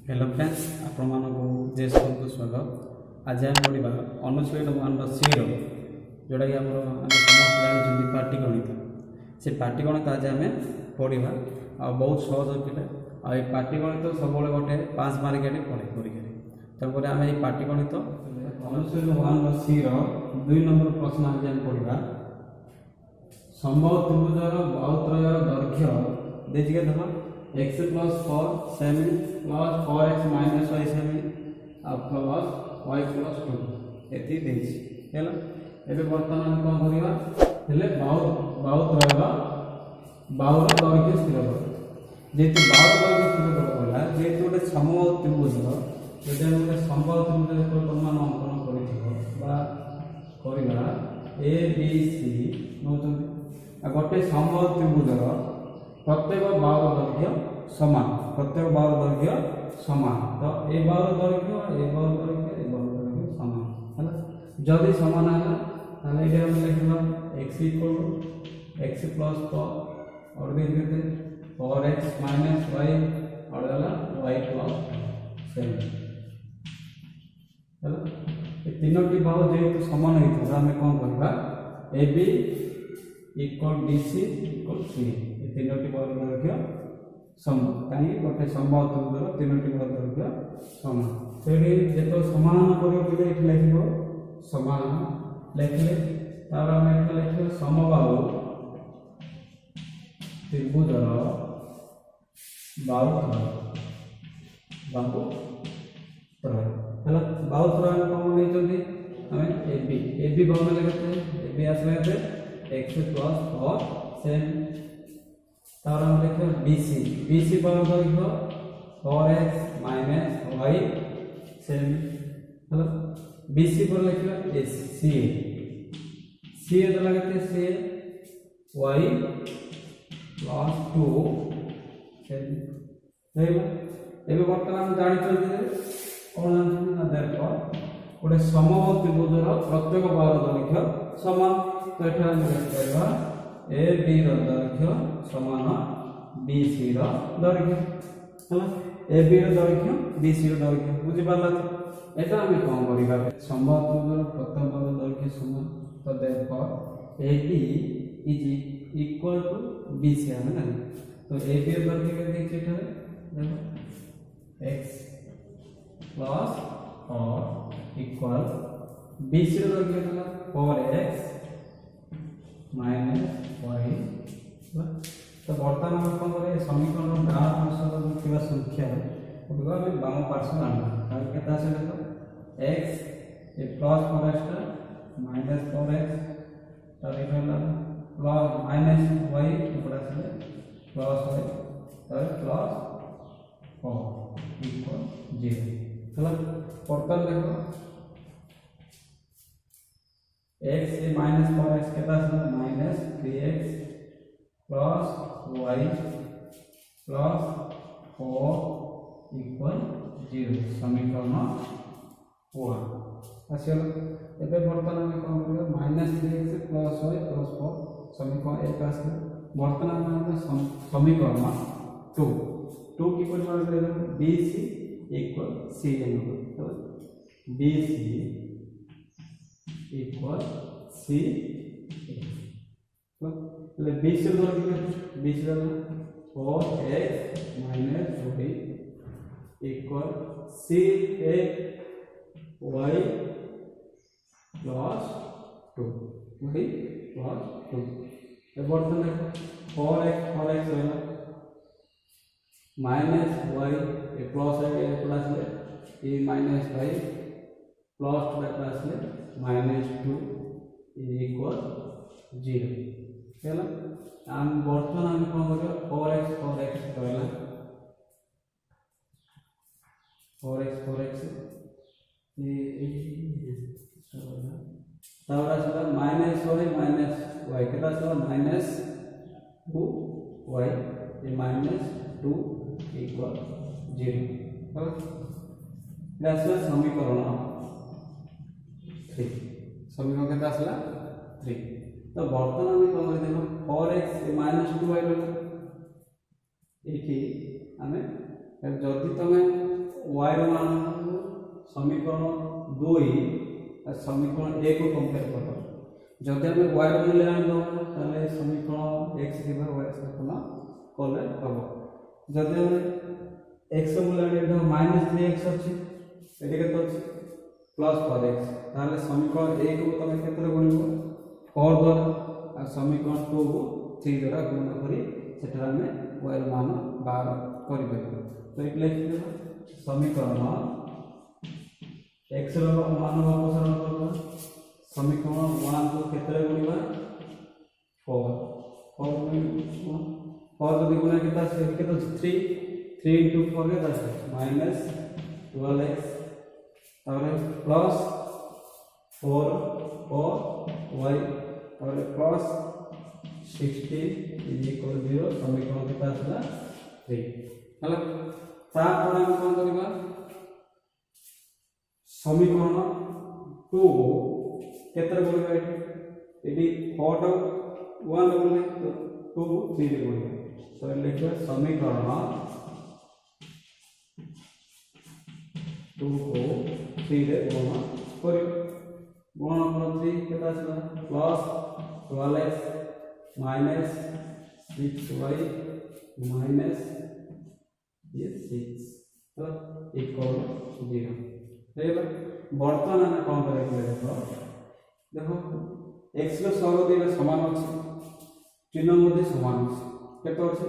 Hello friends आपण जे school को स्वागत। आज आम पढ़ा अनुच्छेद 1 सी जोटा कि आम समस्त जानते पाटिगणित से पाटिगणित आज आम पढ़ा आ बहुत सहज पिला आ पाटिगणित सब गोटे 5 मार्क पढ़े परीक्षा तक आम ये पाटिगणित अनुच्छेद 1 सी 2 नंबर प्रश्न आज आम पढ़ा संभव त्रिभुजर बाहुत्रयर दैर्घ्य देखिए धर x plus 4 7 plus 4x minus y 7 plus y plus 2 एति देछि हैला। एबे वर्तमान हम कोन करिवा हेले बाहुर दैर्घ्य स्थिर कर जेतु बाहुर दैर्घ्य स्थिर कर होला जेतु गोटे समबाहु त्रिभुज जेते गोटे समबाहु त्रिभुज परिमाण अंकन करिथिबो बा करिवा a b c नोचंती आ गोटे समबाहु त्रिभुजर प्रत्येक बाहुर दैर्घ्य समान प्रत्येक बाहुर दैर्घ्य समान तो ए बाहुर दैर्घ्य ए बाहुर दैर्घ्य समान है जदि समान है ताले ये हम लिखबा x x plus 4 और देखते 4x minus y और वाला y plus 7 है ये तीनोटी बाहु जेतु समान हेतु हम कोन करबा ab equal bc equal c तीनोटी बाहुर दैर्घ्य समान कहीं गोटे संभव त्रिभुजर तीनोटी बाहुर दैर्घ्य समान सेठी जेतो समान करियो पड़े एठी लिखिबो समान लिखले तार हम एठी लिखिबो समबाहु त्रिभुजर बाहुत्रय हला बाहुत्रय हम कोन नै चंदी हमें ab बाहु में लिखते ab आसले x plus 4 7 तार हम लिखते BC बाहुर दैर्घ्य 4x minus y 7 मतलब BC पर लिखते CA तो लगते CA y plus 2 एबे वर्तमान हम जानि चलते कोन जानते ना देरफॉर गोटे समबाहु त्रिभुजर प्रत्येक बाहुर दैर्घ्य समान तो एठा हम लिखबा AB ର ଦୈର୍ଘ୍ୟ ସମାନ BC ର ଦୈର୍ଘ୍ୟ ହେଲା AB ର ଦୈର୍ଘ୍ୟ BC ର ଦୈର୍ଘ୍ୟ बुझि पाला एटा हम कोन करिबा समबाहु ତ୍ରିଭୁଜର प्रत्येक बाहुर दैर्घ्य समान तो therefore AB is equal to BC है ना तो AB ର ଦୈର୍ଘ୍ୟ के देखिए एटा देखो x plus 4 इक्वल BC ର ଦୈର୍ଘ୍ୟ ହେଲା 4x minus y तो वर्तमान हम कोन करे समीकरण डान पार्श्व किबा संख्या ओडवा हम बाम पार्श्व आना तार केता से देखो x ए प्लस 4x माइनस 4x तार इकला प्लस माइनस y ऊपर से प्लस y तार प्लस 4 इक्वल 0 चलो वर्तमान देखो x ए माइनस 4x केता से minus 3x plus y plus 4 equal 0 समीकरण 1 आसिल एबे वर्तमान में कोन करियो minus 3x plus y plus 4 समीकरण 1 आसे वर्तमान में समीकरण 2 की परिमाण करे bc equal c तो bc equal c ले 20 से दो कितना 20 का 4x minus y equal c a y plus 2 y plus 2 ये बर्तन देखो 4x होला minus y ए प्लस है ए प्लस ले e minus y plus 2 plus ले minus 2 equal 0 हैला हम वर्तमान हम कोन करियो 4x कहला 4x ये तावरा से माइनस y केता से माइनस 2y ये माइनस 2 इक्वल 0 दैट्स समीकरण 3 समीकरण केता आसला 3 तो वर्तमान हम कोन कर देखो 4x minus 2y एठी हमें जदि तमे y मान समीकरण 2 और समीकरण 1 को कंपेयर कर जदि हम y मूल्य आनिबो ताले समीकरण x दिबा y स्थापन कले हबो जदि हम x मूल्य आनिबो -3x अछि एटी केते अछि +4x ताले समीकरण 1 को तमे केते गुणिबो 4 द्वारा और समीकरण 2 को 3 द्वारा गुण करी सेटा हमें y मान बाहर करि परिबो तो एक लिखि समीकरण x रो मान अपसारण करबा समीकरण 1 को केते गुणिबा 4 जदि गुणा केता से केता 3 * 4 केता से -12x और प्लस 4 और y और प्लस 60 0 समीकरण केता आसला 3 हला तापर हम कोन करबा समीकरण 2 केते गुणिबा एटी 4 टा 1 गुणिबा तो 2 को 3 रे गुणिबा तो लिखबा समीकरण 2 को 3 रे गुण करी गुण करती केता आसला plus 12x minus 6y minus ये 6 तो इक्वल 0 हेबा वर्तमान हम कोन करे देखो x रो सह देला समान अछि चिन्ह मध्ये समान अछि केतो अछि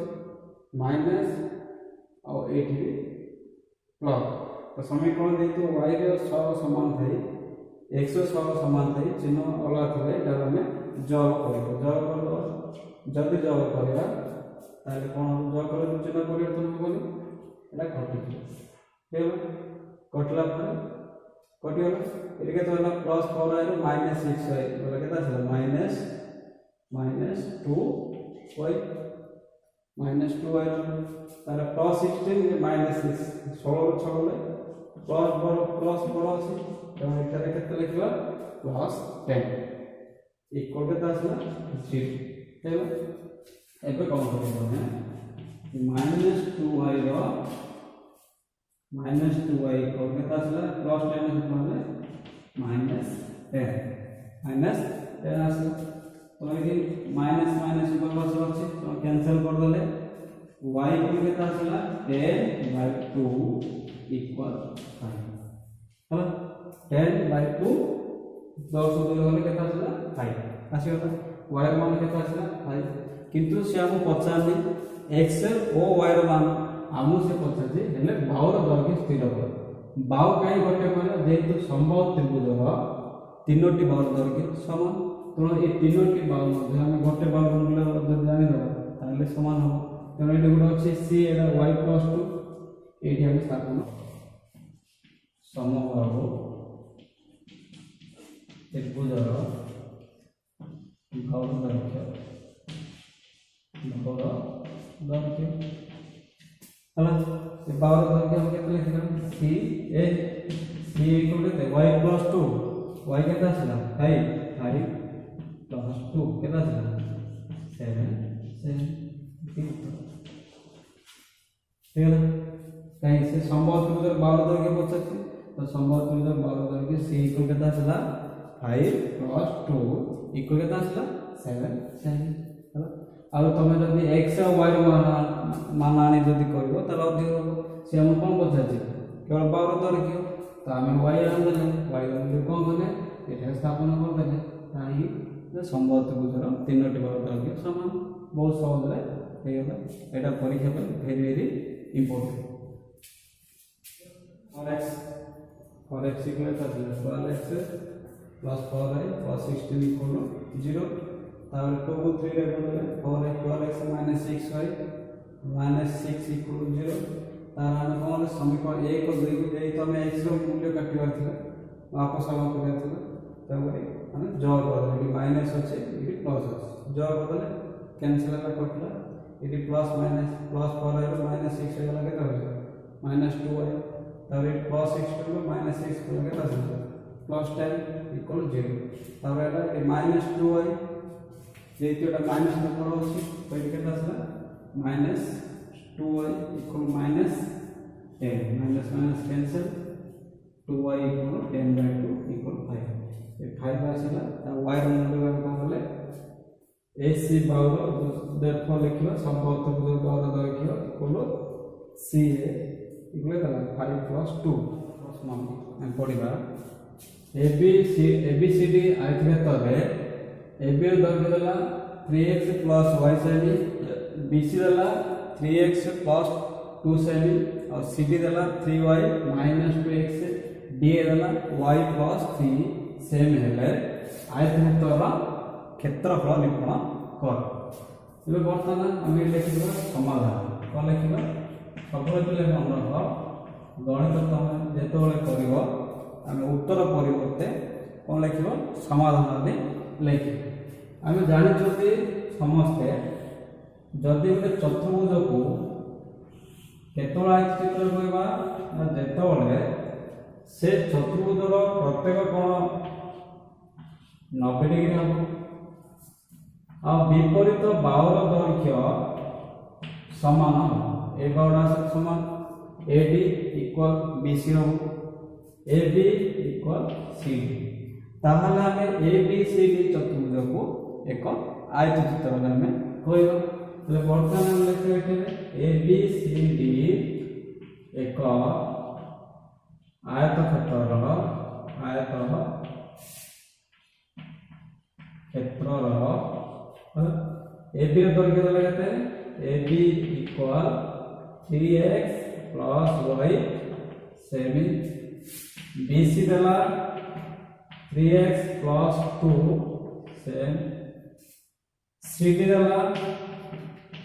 माइनस और 8 प्लस तो समीकरण देतो y रो सह समान थाई x रो सह समान थाई चिन्ह अलग थिले एटा हमें जॉब करबो जदि जॉब करबा ताले कोन जॉब करे चिन्ह परिवर्तन होबनी एटा कटि हेबा कटला पर कटियो एके तो होला +4 आइलो -6y बोला केता छला -2y -2 आइलो ताले +16 -6 16 छले प्लस बड़ अछि तो एटा केते लिखला +10 इक्वल केता छला 0 हेबा एबे कोन करबो -2y रो -2y इक्वल केता छला +10 मतलब -10 आसला तो ये माइनस माइनस ऊपर बस अछि तो कैंसिल कर देले y इक्वल केता छला 10/2 इक्वल 5 हला 10/2 10 होले केता छला 5 आसी होता y मान केता छला 5 किंतु से हम पचारनी x ओ y मान आमु से पचारजे हेले बाहुर दर्घ्य स्थिर कर बाहु काई गोटे कहले जेतु संभव त्रिभुजर तीनोटी बाहुर दर्घ्य समान तो ए तीनोटी बाहु मध्ये हम गोटे बाहु मूल्य जब जानि दबा ताले समान हो तो एटी गुड अछि c एटा y + 2 एटी हम स्थापन समबाहु त्रिभुजर बाहुर दर्घ्य हला ए बाहुर दर्घ्य हम केते लिखिला c equal to y + 2 y केता छला 5 + 2 केता छला 7 ठीक है कहीं से संभव त्रिभुज बाहुर दर्घ्य पछछि तो संभव त्रिभुज बाहुर दर्घ्य c इक्वल केता छला 5 + 2 इक्वल केता छला 7 हला आ तमे जदी x और y मान आनी जदी करबो त अधिक से हम कोन पछछि केवल बाहुर दर्घ्य तो आम y आन देले y मूल्य कोन कले एटा स्थापन कर देले ताही जे संभव त्रिभुजर तीनोटी बाहुर दर्घ्य समान बहुत सहज रे हे गला एटा परीक्षा पर very important for x equal to 12x plus 4y plus 16 equal to 0 तार 2 को 3 रे बदले 4y 12x minus 6y minus 6 equal to 0 तार हम कोन समीकरण 1 और 2 को देई तो हमें x रो मूल्य काटिबार थिला वापस आवा कर थिला तबरे हम जॉब बदले माइनस अछि इति प्लस अछि जॉब बदले कैंसिल ला कटला इति plus minus plus 4y minus 6y वाला केता हो -2y तबरे प्लस 6 को -6 को केता हो +10 इक्वल 0 तबरे एटा -2y जेतियोटा माइनस नंबर अछि पहिले केता छला -2y equal 10 minus minus cancel 2y equal 10/2 equal 5 ये 5 आसीला ता y रो मूल्य कोन बोले AC बाउर देयरफॉर लिखिबा संभवत जो बाउर दैर्घ्य इक्वल CA इक्वल 5 + 2 समान हम पढिबा ABCD आयतक्षेत्र AB रो दैर्घ्य देला 3x + y सेमी BC देला 3x + 2 सेमी और CD देला 3y - 2x DA देला y + 3 सेम हेले आयतक्षेत्र क्षेत्रफल निरूपण कर ଏବେ ବର୍ତ୍ତମାନ ଆମେ ଲେଖିବା ସମାଧାନ କ'ଣ ଲେଖିବା ସବୁବେଳେ ପିଲେ ମନେ ରଖ ଗଣିତ ତମେ ଯେତେବେଳେ କରିବ ଆମେ ଉତ୍ତର ପରିବର୍ତ୍ତେ କ'ଣ ଲେଖିବ ସମାଧାନ ଲେଖିବ ଆମେ ଜାଣିଛନ୍ତି ସମସ୍ତେ ଯଦି ଗୋଟେ ଚତୁର୍ଭୁଜକୁ କେତେବେଳେ ଆୟତକ୍ଷେତ୍ର କହିବା ନା ଯେତେବେଳେ ସେ ଚତୁର୍ଭୁଜର ପ୍ରତ୍ୟେକ କୋଣ 90 डिग्री हम आ विपरीत बाहुर दैर्घ्य समान ए बाहुरा समान AD इक्वल BC हो AB इक्वल CD ताहले हमें ABCD चतुर्भुज को एक आयतक्षेत्र में कहबो तले वर्तमान हम लिखते एठे ABCD एक आयतक्षेत्र AB रो दैर्घ्य देला केते AB equal 3x + y semi BC देला 3x + 2 सेम CD देला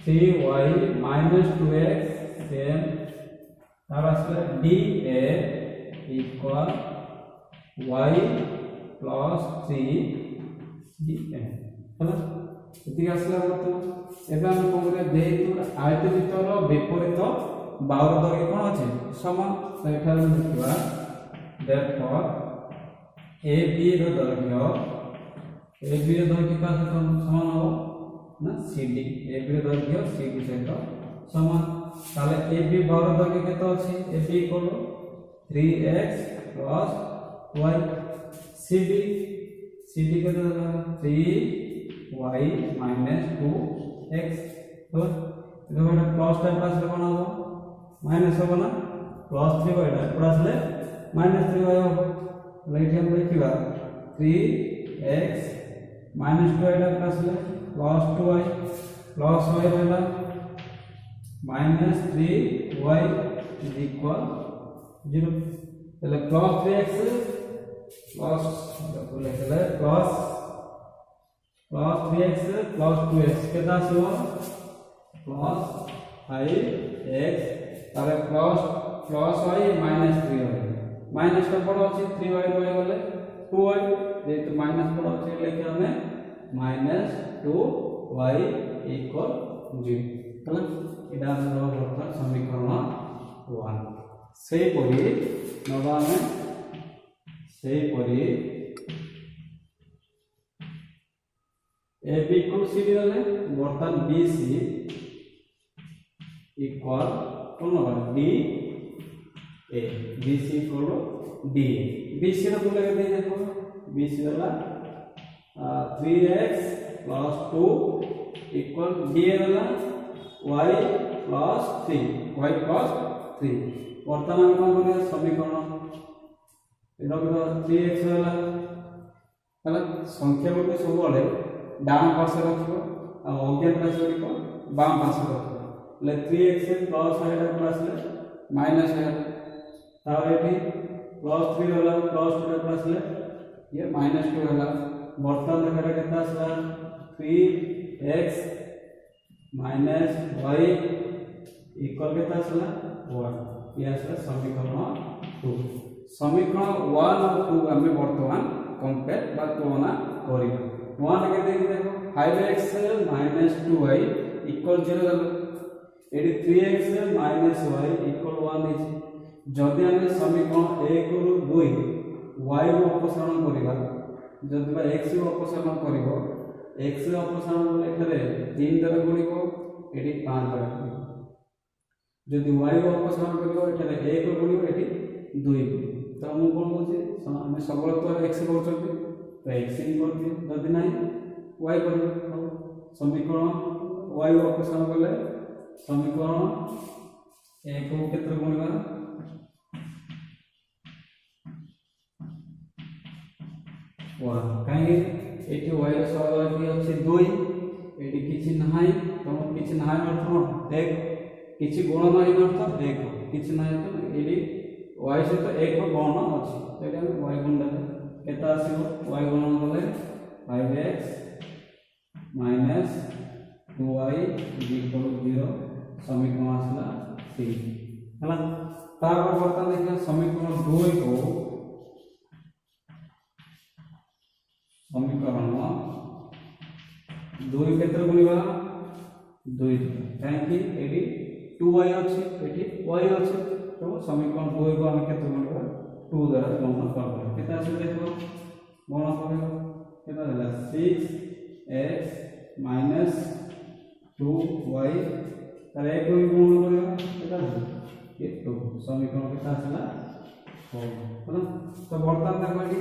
3y - 2x सेम तार असले DA इक्वल y + 3 CM ହେଲା इति आसला बर्तमान एबे हम कोन करे जेहेतु आयतक्षेत्र विपरीत बाहुर दैर्घ्य कोन अछि समान तो एठार लिखिबा देयरफॉर AB रो दैर्घ्य का समान हो ना CD AB रो दैर्घ्य CD सहित समान ताले AB बाहुर दैर्घ्य केतो अछि AB equal 3x + y CD के देला 3y - 2x तो इधर प्लस टाइप आसले कोन हो माइनस हो ना +3y प्लस ले -3y हो लेठी हम लिखिबा 3x - 2y प्लस ले +2y प्लस y रहला -3y इक्वल 0 तले +3x प्लस लिखले plus 3x + 2x केता आसीबो plus 5x तारे प्लस y -3y माइनस का पड़ अछि 3y रहि गेले 2y जेतु माइनस पड़ अछि लेके हमें -2y इक्वल 0 तले इडा हमरो वर्तमान समीकरण 1 सेही परि नबा में सेही परि AB इक्वल CD देले वर्तमान BC इक्वल कोन होगा DA BC equal DA BC रो बोले दे देखो BC वाला 3x + 2 इक्वल DA वाला y + 3 वर्तमान हम कोन करिया समीकरण इधर 3x वाला संख्या को सब वाले डान पास रखिबो आ अज्ञात राशि को बाम पास रखिबो ले 3x प्लस y प्लस ले माइनस है तार एठी +3 होला +2 प्लस ले ये -2 होला वर्तमान लेखा केता आसला 3x - y इक्वल केता आसला 1 ये आसला समीकरण 2 समीकरण 1 और 2 हमें वर्तमान कंपेयर बा तुलना करिबा 1 के देखो 5x - 2y इक्वल 0 देलो एडी 3x - y इक्वल 1 है जदि हम समीकरण 1 रो 2 y रो अपसारण करिबा जदि बा x रो अपसारण करिवो x रो अपसारण लेखरे 3 द्वारा गुणिको एडी 5 द्वारा जदि y को अपसारण करियो एठारे 1 पड़ियो एठी 2 तो हम कोन होचे हम सबल तो x करछथि तो x ही कर दियो जदि नाही y करियो समीकरण y को अपसारण करले समीकरण 1 को केत्र गुणिबा y काहे एठी y रो सहभागी अछि 2 एठी किछि नाही तो किछि नाही अर्थ 1 किछि गुण नाही अर्थ 1 किछि नाही तो एठी y सहित 1 रो गुण अछि तो एठी हम y गुण देले केता आसीबो y गुण कले 5x minus 2y equal 0 समीकरण आसला 3 हला तार बर्तन देखिए समीकरण 2 को समीकरण 2 केत्र गुणिबा 2 काहे कि एडी 2y अछि एडी y अछि तो समीकरण 2 को हम केत्र गुणिबा 2 द्वारा गुण करबो केता से देखो गुण करबो केता देला 6x minus 2y तार एक को गुण करबो केता ये 2 समीकरण केता आसला 4 है तो बर्तन देखो एडी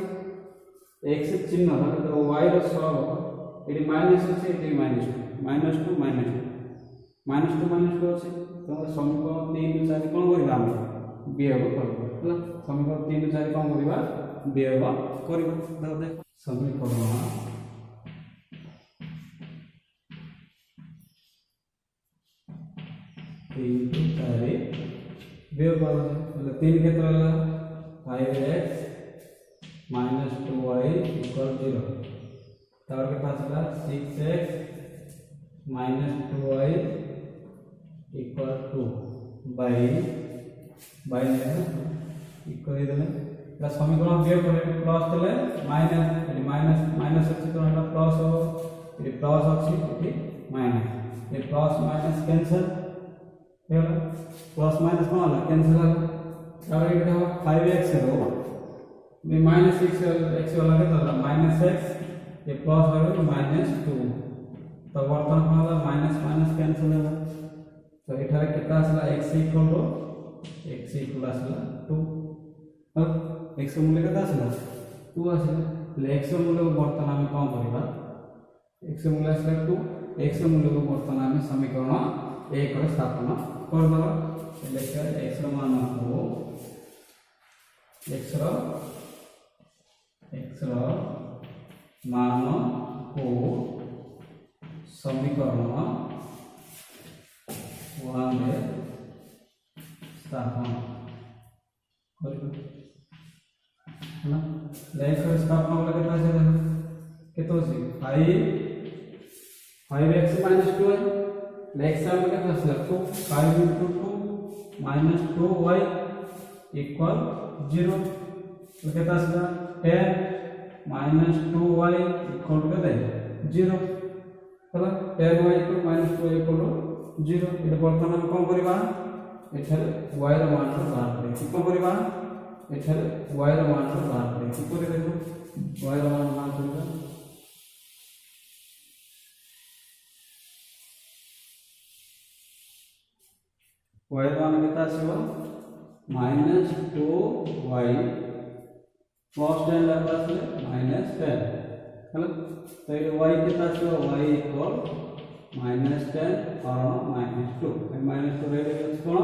x चिन्ह तो y रो सब एडी माइनस अछि एडी -2 -2 अछि तो समीकरण 3 4 कोन करबा हम वियोग करबो हला समीकरण 3 4 कोन करबा वियोग करबो देख समीकरण 3 4 वियोग करबो हला 3 केत्र हला 5x minus 2y equal 0 तार के पास है 6x minus 2y equal 2 by equal इधर प्लस समीकरण वियोग करे प्लस तले माइनस अछि तो एटा प्लस हो ये प्लस अछि एठी माइनस ये प्लस माइनस कैंसिल हेला प्लस माइनस कोन होला कैंसिल होला तार एटा 5x हो में माइनस x वाला के तो -x ये प्लस हो -2 तो वर्तन कोन होला माइनस माइनस कैंसिल होला तो एठारे केता आसला x आसला 2 अब x मूल्य केता आसला 2 आसला ले x मूल्य को वर्तन हम कोन करबा x मूल्य आसला 2 x मूल्य को वर्तन हम समीकरण 1 रे स्थापन करबा लेखा x रो मान को x रो मान को समीकरण 1 में स्थापन करियो ना लेख स्थापन वाला केता छै देखो केतो छै 5x - 2y लेख से हम केता छै 2 5 * 2 - 2y equal 0 तो केता छै 10 minus 2y equal to 0 हला 10y equal minus 2y equal to 0 एटा बर्तन हम कोन करबा एठारे y रो मान को बाहर करे की कोन करबा एठारे y रो मान को बाहर करे की करे देखो y रो मान करबा y रो मान केता आसीबो -2y प्लस 10 लाप्लास ले -10 हला तो ये y केता छ y इक्वल -10 और -2 -2 रे कोन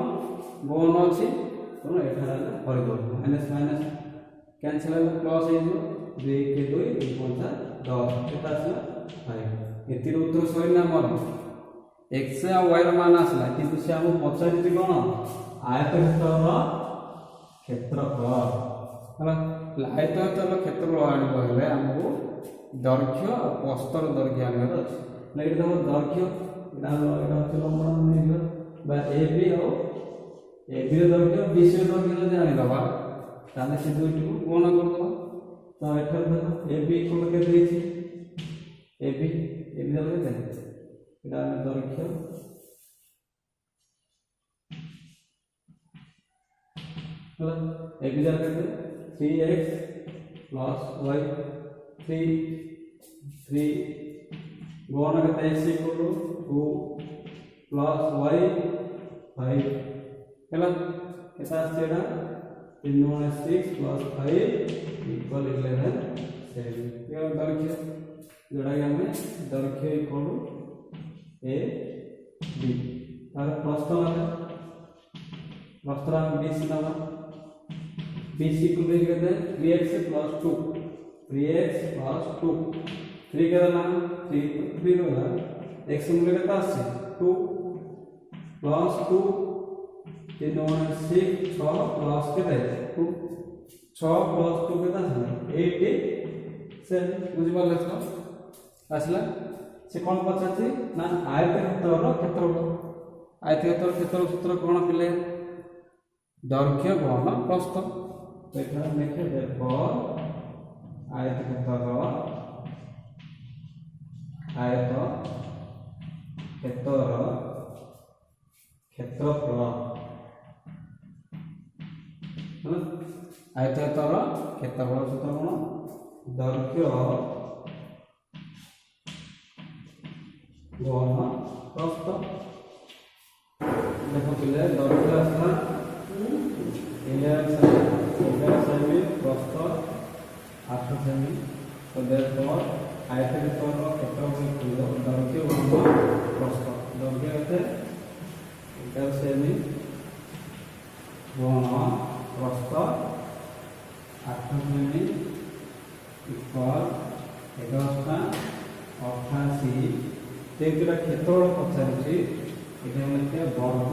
गुण अछि कोन एठारा हरि दो माइनस कैंसिल हो प्लस हे जो 2 के 2 10 केता छ 5 एतिर उत्तर सही ना मोर x आ y रो मान आसला किंतु से हम पछारि कोन क्षेत्रफल हला आयतक्षेत्र क्षेत्रफल आनिबो हेले हमको दैर्घ्य और प्रस्तर दैर्घ्य आनिबार अछि लेकिन देखो दैर्घ्य एटा लंबन नेबो बा AB और AB रो दैर्घ्य BC रो दैर्घ्य जदि आनिबा ताने से दुइटी को गुण कर दो तो एठर देखो AB इक्वल के देछि AB दल के एटा दैर्घ्य हला AB दल के 3x plus y 3 गुण करते x equal to 2 plus y 5 ହେଲା କେତେ ଆସିଛି ଏଟା 3 × 6 + 5 = 11 ସେমি ये दୈर्घ्य जोड़ा कि हमें दୈर्घ्य इक्वल ए बी तार प्रस्थ ना प्रस्थ हम BC ना BC को ले कहते हैं 3x + 2 3x + 2 3 के ना 3 होगा x मूल्य कितना आसे 2 + 2 3 × 6 6 प्लस के 2 6 + 2 कितना है 8 से बुझी पाले तो आसला से कोन पचाछि ना आयतक्षेत्रर क्षेत्रफल सूत्र कोन पिले दैर्घ्य गुणन प्रस्थ तो एखाने लिखे therefore आयतक्षेत्रर क्षेत्रफल आयतक्षेत्रर क्षेत्रफल सूत्र कोन दैर्घ्य गुणन प्रस्थ देखो पिले दैर्घ्य आसला 11 सेमी प्रस्थ 8 सेमी तो therefore आयतक्षेत्रर क्षेत्रफल दैर्घ्य गुणन प्रस्थ दैर्घ्य केते 11 सेमी गुणन प्रस्थ 8 सेमी इक्वल 11 88 तेरा क्षेत्रफल पचारुछि एटा मतलब वर्ग